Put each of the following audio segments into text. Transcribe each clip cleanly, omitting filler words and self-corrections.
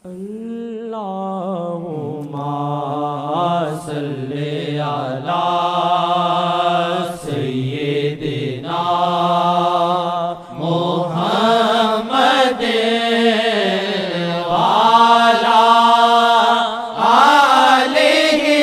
अल्लाहुम्मा सल्ली अला सय्यिदिना मुहम्मद वाला आलिहि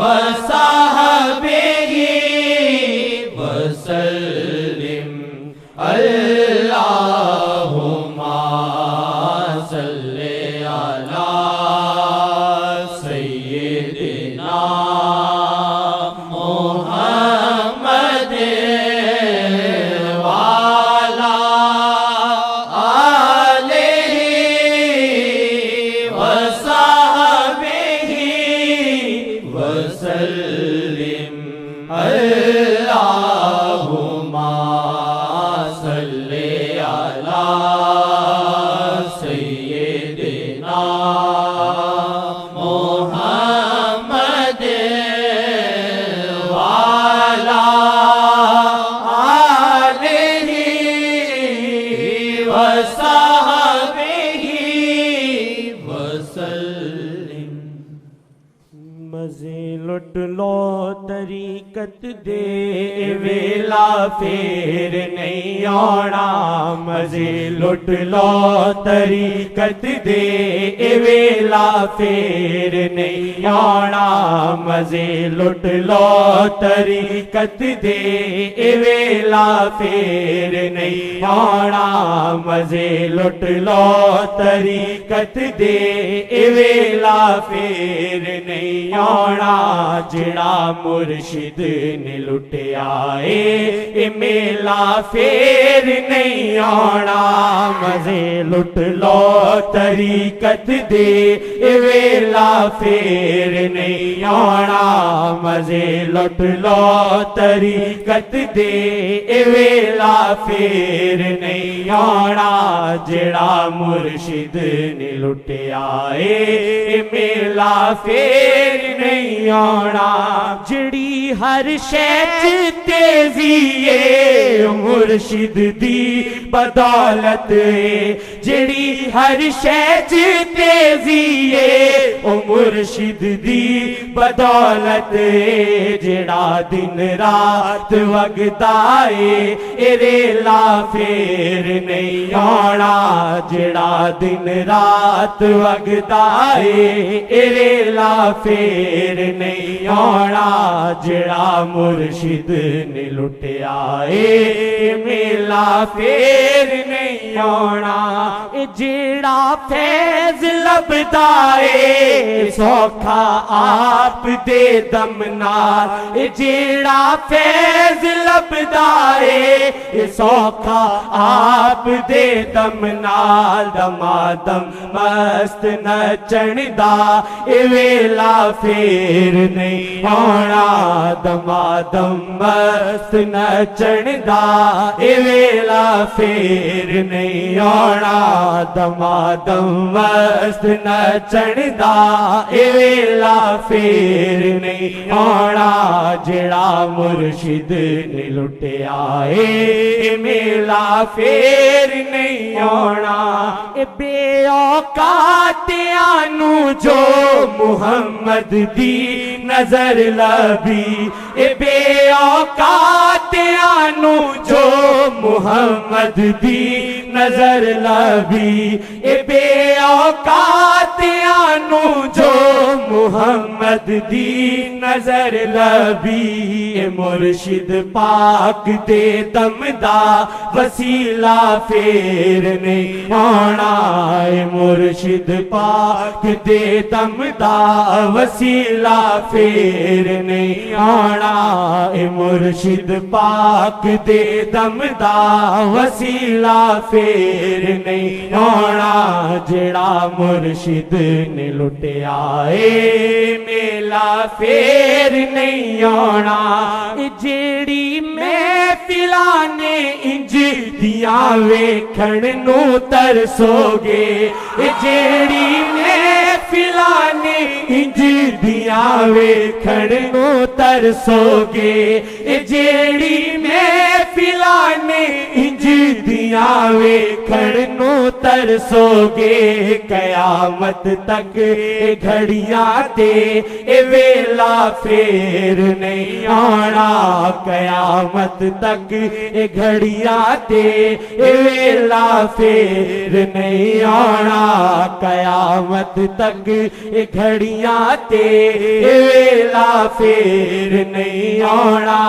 वसहबिहि वसल्लिम। अल्लाहुम्मा सल्ली अला सय्यिदिना मुहम्मद वाला आलिहि वसहबिहि वसल्लिम। अल्लाहुम्मा सल्ली अला सय्यिदिना मुहम्मद वाला आलिहि वसहबिहि वसल्लिम। मज़े लुट लो तरीकत दे वेला फेर नहीं आना। मज़े लुट लो तरीकत दे वेला फेर नहीं आना। मज़े लुट लो तरीकत दे वेला फेर नहीं आना। मज़े लुट लो तरीकत दे वेला फेर नहीं आना। जिड़ा मुर्शिद ने लुटिया ए मेला फेर नहीं आना। मज़े लुट लो तरीकत दे वेला फेर नहीं आना। मज़े लुट लो तरीकत दे वेला फेर नहीं आना। जिड़ा मुर्शिद ने लुटिया ए मेला फेर नहीं आना। जिड़ी हर शैच तेजी मुर्शिद दी बदौलत जिड़ी हर शैच तेजी ओ मुर्शिद दी बदौलत। जिड़ा दिन रात वगदाए रेला फेर नहीं आना। जिड़ा दिन रात वगदाए रेला फेर नहीं आना। जिड़ा मुर्शिद ने लुटिया ए मेला फेर नहीं आना। जिड़ा फैज लबदाए सौखा आप दे दम नाल। जिड़ा फैज लबदाए सौखा आप दे दम नाल। दमादम मस्त नचण दा वेला फेर नहीं आना। दमादम मस्त नचण दा वेला फेर नहीं आना। दमादम मस्त नचण दा वेला फेर नहीं आना। जिड़ा मुर्शिद ने लुटिया ए मेला फेर नहीं आना। बेऔकातियानू जो मुहम्मद दी नजर लभी। बेऔकातियानू जो मुहम्मद दी नजर लभी। बेऔकातियानू जो मुहम्मद दी नजर लभी। मुर्शिद पाक दे दमदा वसीला फेर नहीं आना। मुर्शिद पाक दे दमदा वसीला फेर नहीं आना। मुर्शिद पाक दे दमदा वसीला फेर नहीं आना। जिड़ा मुर्शिद ने लुटिया ए मेला फेर नहीं आना। जेड़ी महफिलां ने इंज दिया वेखण नू तरसोगे। जेड़ी महफिलां ने इंज दिया वेखण नू तरसोगे। जेड़ी महफिलां महफिलाने इंज दिया वेखण नू तरसोगे कयामत तक ए घड़ियां ते ए वेला फेर नहीं आना कयामत तक ए घड़ियां ते ए वेला फेर नहीं आना कयामत तक ए घड़ियां ते ए वेला फेर नहीं आना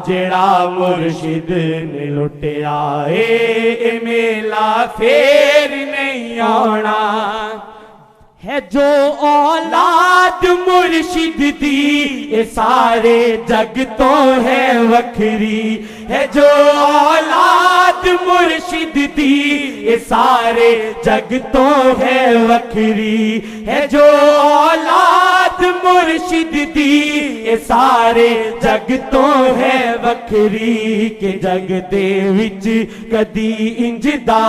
जेड़ा मुर्शिद ने लुटिया ए मेला फेर नहीं आना है जो औलाद मुर्शिद दी ये सारे जग तो है वखरी है जो औलाद मुर्शिद दी ये सारे जग तो है वखरी है जो औलाद मुर्शिद दी ये सारे जग तो है वखरी के जग दे विच कदी इंजदा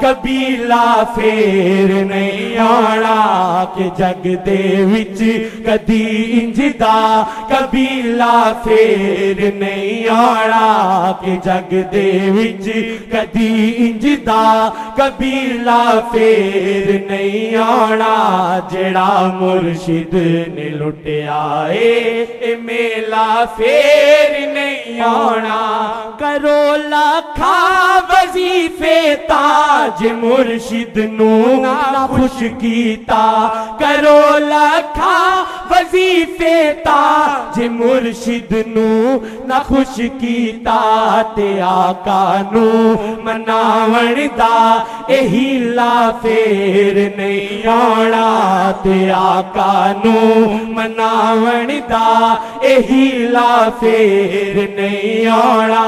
कबीला फेर नहीं आना के जग दे विच कदी इंजदा कबीला फेर नहीं आना के जग दे विच कदी इंजदा कबीला फेर नहीं आना जेड़ा मुर्शिद ने लुटिया ए मेला फेर नहीं आना करो लखा वजीफे ताज मुर्शिद नू ना खुश कीता करो लखा वजीफे ताज मुर्शिद नू ना खुश कीता ते आका नू मनावण दा एहीला फेर नहीं आना ते आका नू मनावण दा एहीला फेर नहीं आना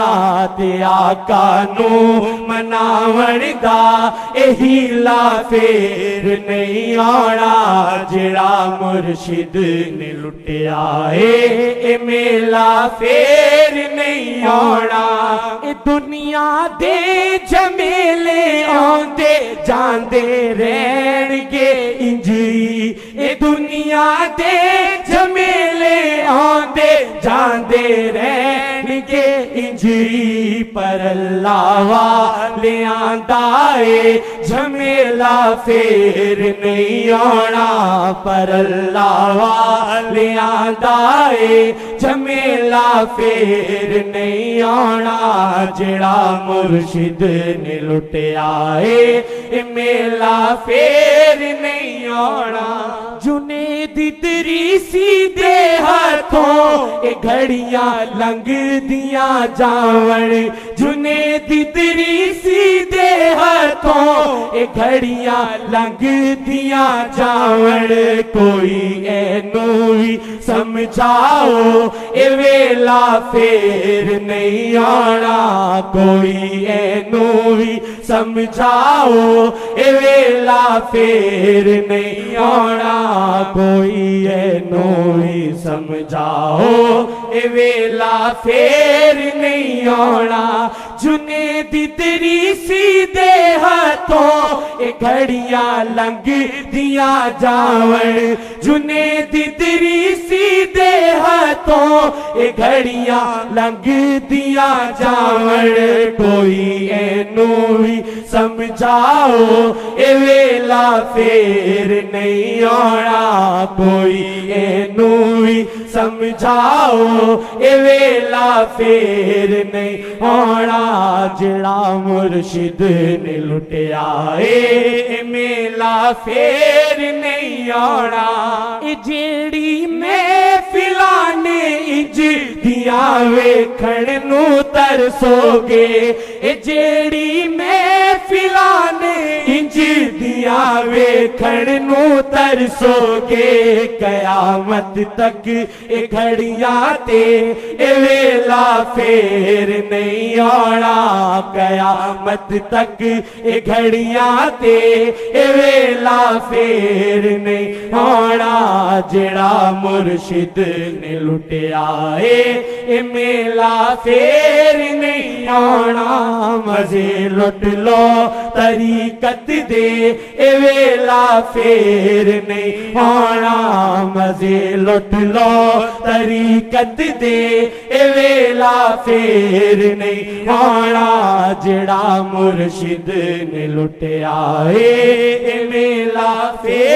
ते आका नू मनावण दा एहीला फेर नहीं आना जेड़ा मुर्शिद ने लुटिया ए मेला फेर नहीं आना ए दुनिया दे झमेले आंदे जांदे रहणगे इंजी ए दुनिया दे झमेले आंदे जांदे रहणगे इंजी पर अल्लाह वाले आंदा ए झमेला फेर नहीं आना पर अल्लाह वाले आंदा ए झमेला फेर नहीं आना जेड़ा मुर्शिद ने लुटिया ए मेला फेर नहीं आना जुनेद इदरीसी दे हाथों ए घड़ियां लंघ दिया जावण जुनेद इदरीसी दे हाथों ए घड़ियां लंघ दिया जावण कोई एनू भी समझाओ ए वेला फेर नहीं आना कोई एनू भी समझाओ ए वेला फेर नहीं आना कोई एनू भी समझाओ ए वेला फेर नहीं आना जुनेद इदरीसी दे हाथों ए घड़ियां लंघ दिया जावण जुनेद इदरीसी दे हाथों ए घड़ियां लंघ दिया जावण कोई एनू भी समझाओ ए वेला फेर नहीं आना कोई एनू भी समझाओ ए वेला फेर नहीं आना जेड़ा मुर्शिद ने लुटिया ए मेला फेर नहीं आना ए जेड़ी महफिलाने इंज दिया वेखण नू तरसोगे ए जेड़ी महफिलाने इंज दिया वेखण नू तरसोगे कयामत तक ए घड़ियां ते ए वेला फेर नहीं आना कयामत तक ए घड़ियां ते ए वेला फेर नहीं आना जेड़ा मुर्शिद ने लुटिया ए मेला फेर नहीं आना मजे लुट लो तरीकत दे ए वेला वेला फेर नहीं आना, मजे लुट लो तरीकत दे, ए वेला फेर नहीं आना, जड़ा मुर्शिद ने लुटिया ए वेला फेर